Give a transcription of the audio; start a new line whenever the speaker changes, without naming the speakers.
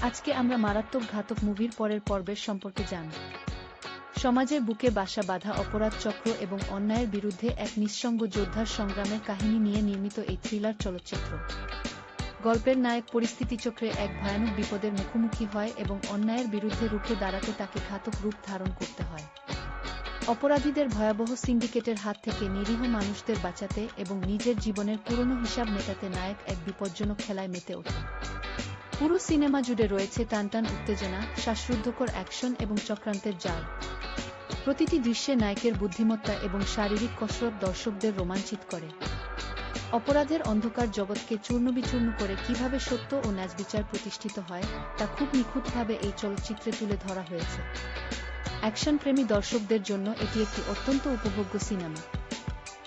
আজকে আমরা মারাত্মক ঘাতক মুভির পরের পর্বের সম্পর্কে জানব। সমাজের বুকে বাসা বাঁধা অপরাধ চক্র এবং অন্যায়ের বিরুদ্ধে এক নিঃসঙ্গ যোদ্ধার সংগ্রামের কাহিনী নিয়ে নির্মিত এই থ্রিলার চলচ্চিত্র। গল্পের নায়ক পরিস্থিতিচক্রে এক ভয়ানক বিপদের মুখোমুখি হয় এবং অন্যায়ের বিরুদ্ধে রুখে দাঁড়াতে তাকে ঘাতক রূপ ধারণ করতে হয়। অপরাধীদের ভয়াবহ সিন্ডিকেটের হাত থেকে নিরীহ মানুষদের বাঁচাতে এবং নিজের জীবনের পুরনো হিসাব মেটাতে নায়ক এক বিপজ্জনক খেলায় মেতে ওঠে। পুরো সিনেমা জুড়ে রয়েছে টানটান উত্তেজনা, শ্বাসরুদ্ধকর অ্যাকশন এবং চক্রান্তের জাল। প্রতিটি দৃশ্যে নায়কের বুদ্ধিমত্তা এবং শারীরিক কসরত দর্শকদের রোমাঞ্চিত করে। অপরাধের অন্ধকার জগৎকে চূর্ণবিচূর্ণ করে কিভাবে সত্য ও ন্যায়বিচার প্রতিষ্ঠিত হয় তা খুব নিখুঁতভাবে এই চলচ্চিত্রে তুলে ধরা হয়েছে। অ্যাকশনপ্রেমী দর্শকদের জন্য এটি একটি অত্যন্ত উপভোগ্য সিনেমা।